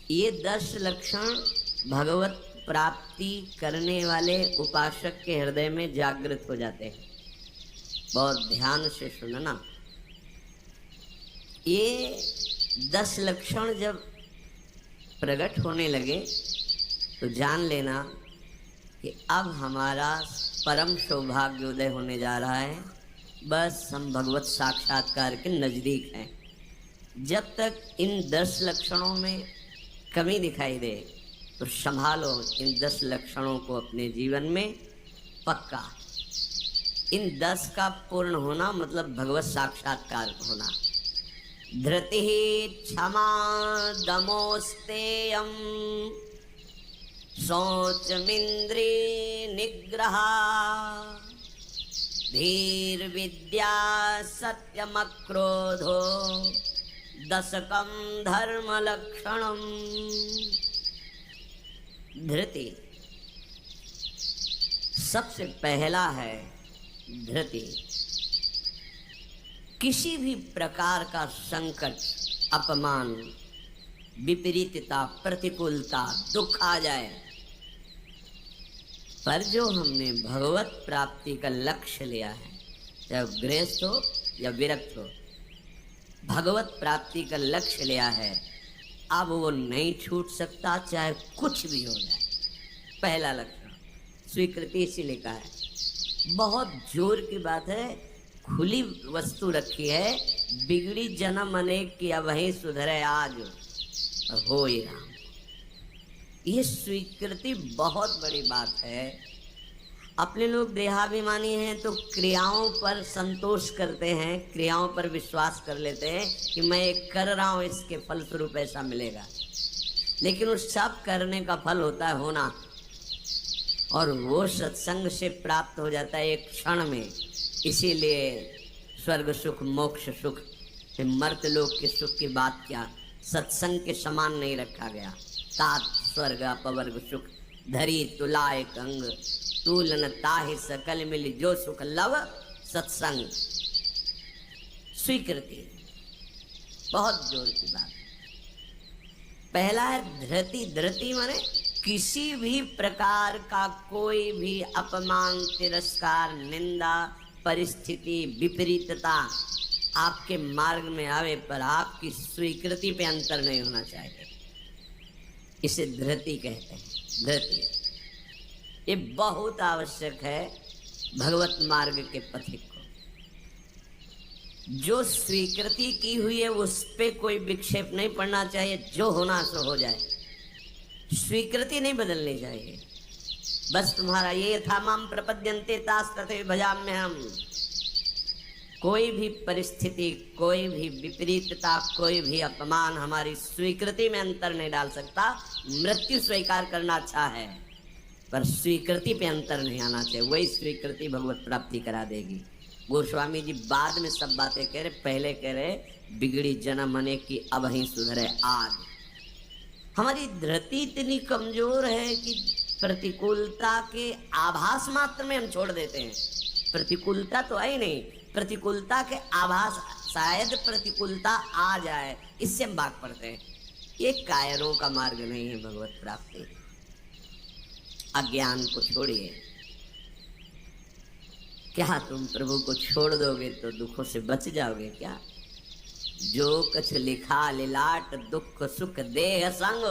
ये 10 लक्षण भगवत प्राप्ति करने वाले उपासक के हृदय में जागृत हो जाते हैं। बहुत ध्यान से सुनना। ये 10 लक्षण जब प्रकट होने लगे तो जान लेना कि अब हमारा परम सौभाग्योदय होने जा रहा है। बस हम भगवत साक्षात्कार के नज़दीक हैं। जब तक इन 10 लक्षणों में कमी दिखाई दे तो संभालो इन 10 लक्षणों को अपने जीवन में पक्का। इन 10 का पूर्ण होना मतलब भगवत साक्षात्कार होना। धृति क्षमा दमोस्तेयम शौचमिंद्रिय निग्रह धीर विद्या सत्यमक्रोधो दशकम धर्म लक्षणम। धृति सबसे पहला है। धृति किसी भी प्रकार का संकट, अपमान, विपरीतता, प्रतिकूलता, दुख आ जाए, पर जो हमने भगवत प्राप्ति का लक्ष्य लिया है, चाहे गृहस्थ हो या विरक्त हो, भगवत प्राप्ति का लक्ष्य लिया है, अब वो नहीं छूट सकता, चाहे कुछ भी हो जाए। पहला लक्षण स्वीकृति इसीलिए कहा है। बहुत जोर की बात है। खुली वस्तु रखी है, बिगड़ी जन्म अनेक की अब वहीं सुधरे आज हो ही राम। ये स्वीकृति बहुत बड़ी बात है। अपने लोग देहाभिमानी हैं तो क्रियाओं पर संतोष करते हैं, क्रियाओं पर विश्वास कर लेते हैं कि मैं ये कर रहा हूँ, इसके फलस्वरूप ऐसा मिलेगा। लेकिन उस सब करने का फल होता है होना, और वो सत्संग से प्राप्त हो जाता है एक क्षण में। इसीलिए स्वर्ग सुख, मोक्ष सुख, मर्त लोक के सुख की बात क्या, सत्संग के समान नहीं रखा गया। तात स्वर्ग अपवर्ग सुख धरी तुला एक अंग, तूलन ताहि सकल मिल जो सुख लव सत्संग। स्वीकृति बहुत जोर की बात है। पहला है धृति। धृति माने किसी भी प्रकार का कोई भी अपमान, तिरस्कार, निंदा, परिस्थिति, विपरीतता आपके मार्ग में आवे पर आपकी स्वीकृति पे अंतर नहीं होना चाहिए। इसे धृति कहते हैं। धृति ये बहुत आवश्यक है भगवत मार्ग के पथिक को। जो स्वीकृति की हुई है उस पे कोई विक्षेप नहीं पड़ना चाहिए। जो होना सो हो जाए, स्वीकृति नहीं बदलनी चाहिए। बस तुम्हारा ये था, माम प्रपद्यन्ते तास तथे भजाम्यहम्। कोई भी परिस्थिति, कोई भी विपरीतता, कोई भी अपमान हमारी स्वीकृति में अंतर नहीं डाल सकता। मृत्यु स्वीकार करना अच्छा है, पर स्वीकृति पे अंतर नहीं आना चाहिए। वही स्वीकृति भगवत प्राप्ति करा देगी। गोस्वामी जी बाद में सब बातें कह रहे, पहले कह रहे बिगड़ी जन्म अनेक की अब ही सुधरे आज। हमारी धृति इतनी कमजोर है कि प्रतिकूलता के आभास मात्र में हम छोड़ देते हैं। प्रतिकूलता तो आई नहीं, प्रतिकूलता के आभास, शायद प्रतिकूलता आ जाए, इससे हम भाग पड़ते हैं। ये कायरों का मार्ग नहीं है भगवत प्राप्ति। अज्ञान को छोड़िए। क्या तुम प्रभु को छोड़ दोगे तो दुखों से बच जाओगे क्या? जो कछ लिखा लिलाट दुख सुख देह संग,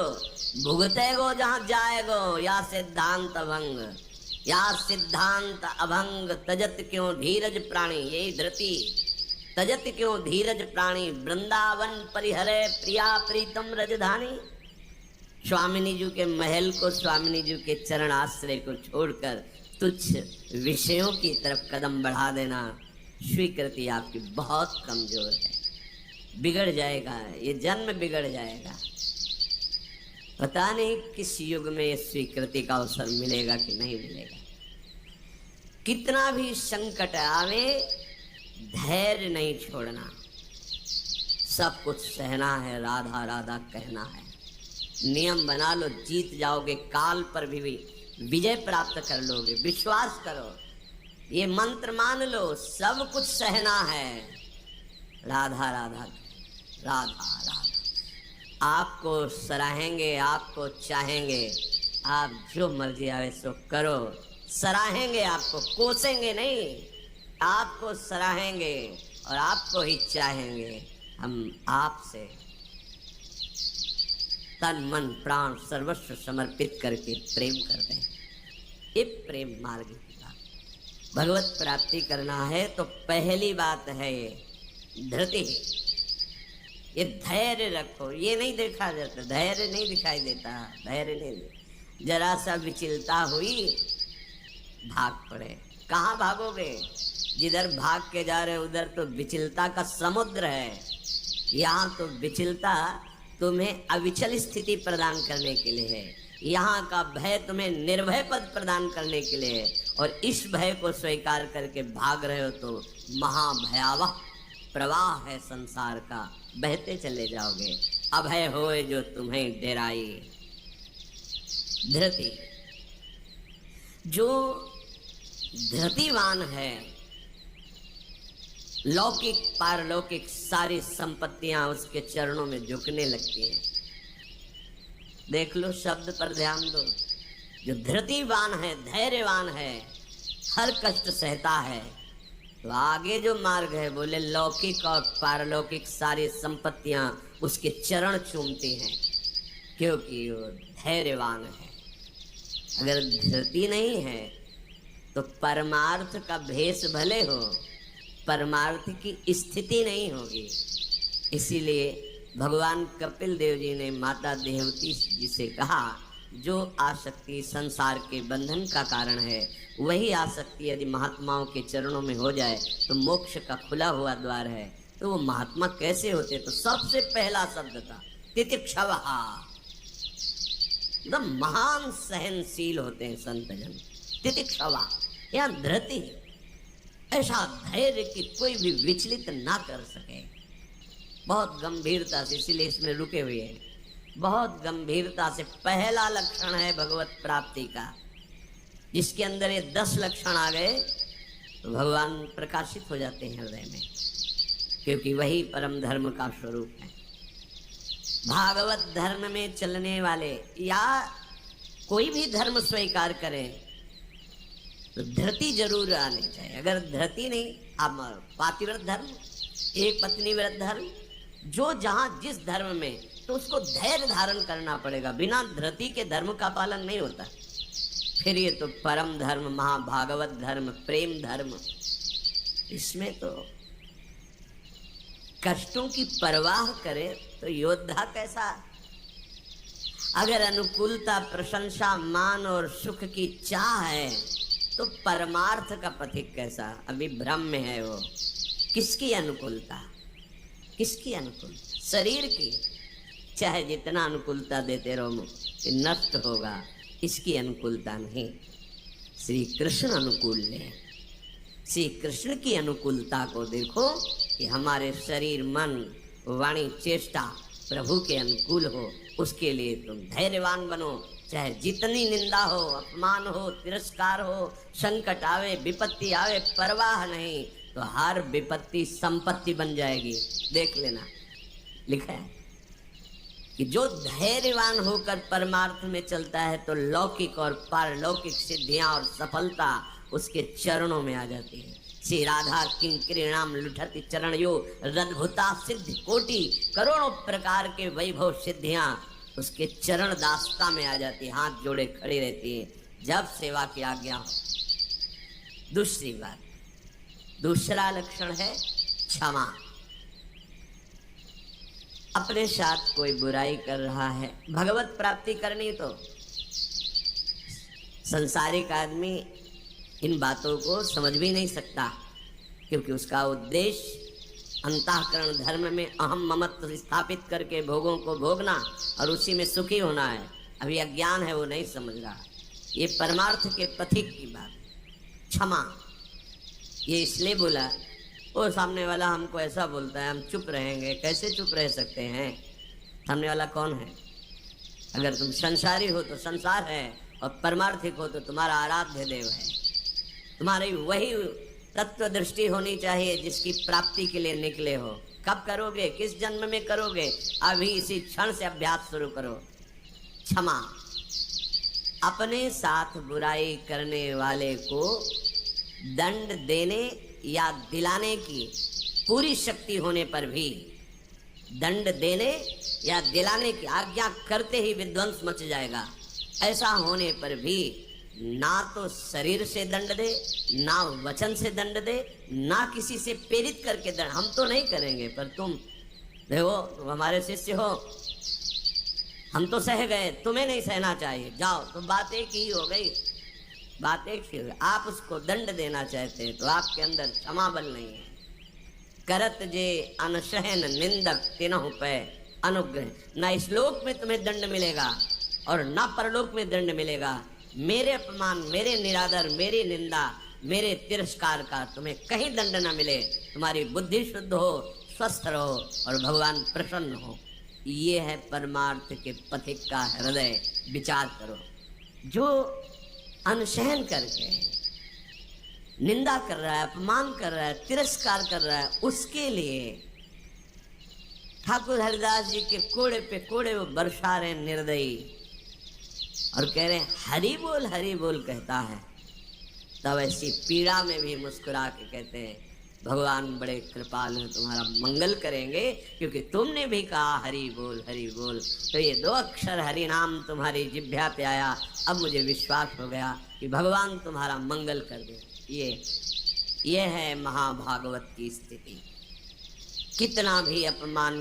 भुगते गो जहां जाएगो या सिद्धांत भंग। या सिद्धांत अभंग तजत क्यों धीरज प्राणी। यही धृति। तजत क्यों धीरज प्राणी, वृंदावन परिहरे प्रिया प्रीतम रजधानी। स्वामिनी जी के महल को, स्वामिनी जी के चरण आश्रय को छोड़कर तुच्छ विषयों की तरफ कदम बढ़ा देना। स्वीकृति आपकी बहुत कमजोर है, बिगड़ जाएगा, ये जन्म बिगड़ जाएगा। पता नहीं किस युग में ये स्वीकृति का अवसर मिलेगा कि नहीं मिलेगा। कितना भी संकट आवे, धैर्य नहीं छोड़ना, सब कुछ सहना है, राधा राधा कहना है। नियम बना लो, जीत जाओगे, काल पर भी विजय प्राप्त कर लोगे। विश्वास करो, ये मंत्र मान लो, सब कुछ सहना है। राधा राधा राधा राधा। आपको सराहेंगे, आपको चाहेंगे, आप जो मर्जी आवे सो करो। सराहेंगे आपको, कोसेंगे नहीं, आपको सराहेंगे और आपको ही चाहेंगे। हम आपसे तन मन प्राण सर्वस्व समर्पित करके प्रेम करते हैं। ये प्रेम मार्ग की बात। भगवत प्राप्ति करना है तो पहली बात है ये धृति। ये धैर्य रखो। ये नहीं देखा जाता, धैर्य नहीं दिखाई देता, धैर्य नहीं। जरा सा विचलता हुई भाग पड़े। कहाँ भागोगे? जिधर भाग के जा रहे उधर तो विचलता का समुद्र है। यहाँ तो विचलता तुम्हें अविचल स्थिति प्रदान करने के लिए है। यहाँ का भय तुम्हें निर्भय पद प्रदान करने के लिए है। और इस भय को स्वीकार करके भाग रहे हो तो महाभयावह प्रवाह है संसार का, बहते चले जाओगे। अभय होए जो तुम्हें डेराई। धृति, जो धृतिवान है, लौकिक पारलौकिक सारी संपत्तियां उसके चरणों में झुकने लगती हैं। देख लो, शब्द पर ध्यान दो। जो धृतिवान है, धैर्यवान है, हर कष्ट सहता है, तो आगे जो मार्ग है बोले लौकिक और पारलौकिक सारी संपत्तियां उसके चरण चूमती हैं, क्योंकि वो धैर्यवान है। अगर धृति नहीं है तो परमार्थ का भेष भले हो, परमार्थ की स्थिति नहीं होगी। इसीलिए भगवान कपिल देव जी ने माता देवती जी से कहा, जो आसक्ति संसार के बंधन का कारण है, वही आसक्ति यदि महात्माओं के चरणों में हो जाए तो मोक्ष का खुला हुआ द्वार है। तो वो महात्मा कैसे होते? तो सबसे पहला शब्द था तितिक्षवः। एकदम महान सहनशील होते हैं संत जन। तितिक्षवः, यहाँ धृति, ऐसा धैर्य कि कोई भी विचलित ना कर सके। बहुत गंभीरता से, इसीलिए इसमें रुके हुए हैं। बहुत गंभीरता से पहला लक्षण है भगवत प्राप्ति का। जिसके अंदर ये 10 लक्षण आ गए तो भगवान प्रकाशित हो जाते हैं हृदय में, क्योंकि वही परम धर्म का स्वरूप है। भागवत धर्म में चलने वाले या कोई भी धर्म स्वीकार करें तो धृति जरूर आनी चाहिए। अगर धृति नहीं, आप पातिव्रत धर्म, एक पत्नी व्रत धर्म, जो जहां जिस धर्म में, तो उसको धैर्य धारण करना पड़ेगा। बिना धृति के धर्म का पालन नहीं होता। फिर ये तो परम धर्म, महाभागवत धर्म, प्रेम धर्म, इसमें तो कष्टों की परवाह करे तो योद्धा कैसा। अगर अनुकूलता, प्रशंसा, मान और सुख की चाह है तो परमार्थ का पथिक कैसा। अभी भ्रम में है वो। किसकी अनुकूलता? किसकी अनुकूलता? शरीर की। चाहे जितना अनुकूलता देते रहो, नष्ट होगा। इसकी अनुकूलता नहीं। श्री कृष्ण अनुकूल है। श्री कृष्ण की अनुकूलता को देखो कि हमारे शरीर, मन, वाणी, चेष्टा प्रभु के अनुकूल हो। उसके लिए तुम धैर्यवान बनो। चाहे जितनी निंदा हो, अपमान हो, तिरस्कार हो, संकट आवे, विपत्ति आवे, परवाह नहीं। तो हर विपत्ति संपत्ति बन जाएगी। देख लेना, लिखा है कि जो धैर्यवान होकर परमार्थ में चलता है तो लौकिक और पारलौकिक सिद्धियां और सफलता उसके चरणों में आ जाती है। श्री राधा किंकरीणाम लुठति चरणयो रद्भुता सिद्धि कोटि। करोड़ों प्रकार के वैभव सिद्धियां उसके चरण दास्ता में आ जाती है, हाथ जोड़े खड़ी रहती है जब सेवा की आज्ञा हो। दूसरी बात, दूसरा लक्षण है क्षमा। अपने साथ कोई बुराई कर रहा है, भगवत प्राप्ति करनी तो संसारिक आदमी इन बातों को समझ भी नहीं सकता, क्योंकि उसका उद्देश्य अंतःकरण धर्म में अहम ममत्व स्थापित करके भोगों को भोगना और उसी में सुखी होना है। अभी अज्ञान है, वो नहीं समझ रहा। ये परमार्थ के पथिक की बात। क्षमा, ये इसलिए बोला, वो सामने वाला हमको ऐसा बोलता है, हम चुप रहेंगे। कैसे चुप रह सकते हैं? सामने वाला कौन है? अगर तुम संसारी हो तो संसार है, और परमार्थिक हो तो तुम्हारा आराध्य देव है। तुम्हारी वही तत्व दृष्टि होनी चाहिए जिसकी प्राप्ति के लिए निकले हो। कब करोगे, किस जन्म में करोगे? अभी इसी क्षण से अभ्यास शुरू करो। क्षमा, अपने साथ बुराई करने वाले को दंड देने या दिलाने की पूरी शक्ति होने पर भी, दंड देने या दिलाने की आज्ञा करते ही विध्वंस मच जाएगा। ऐसा होने पर भी ना तो शरीर से दंड दे, ना वचन से दंड दे, ना किसी से प्रेरित करके दंड। हम तो नहीं करेंगे, पर तुम देखो, तुम हमारे शिष्य हो, हम तो सह गए, तुम्हें नहीं सहना चाहिए, जाओ। तो बात एक ही हो गई, बात एक ही हो गई। आप उसको दंड देना चाहते हैं तो आपके अंदर क्षमा बल नहीं है। करत जे अनसहन निंदक तिनहु पे अनुग्रह। ना इस लोक में तुम्हें दंड मिलेगा और ना परलोक में दंड मिलेगा। मेरे अपमान, मेरे निरादर, मेरी निंदा, मेरे तिरस्कार का तुम्हें कहीं दंड ना मिले। तुम्हारी बुद्धि शुद्ध हो, स्वस्थ रहो और भगवान प्रसन्न हो। ये है परमार्थ के पथिक का हृदय। विचार करो, जो अनसहन करके निंदा कर रहा है, अपमान कर रहा है, तिरस्कार कर रहा है, उसके लिए ठाकुर हरिदास जी के कोड़े पे कोड़े वो बरसा रहे निर्दयी और कह रहे हरि बोल कहता है। तब ऐसी पीड़ा में भी मुस्कुरा के कहते हैं भगवान बड़े कृपाल हैं, तुम्हारा मंगल करेंगे, क्योंकि तुमने भी कहा हरि बोल हरि बोल। तो ये 2 अक्षर हरि नाम तुम्हारी जिह्वा पे आया। अब मुझे विश्वास हो गया कि भगवान तुम्हारा मंगल कर दे। ये है महाभागवत की स्थिति। कितना भी अपमान,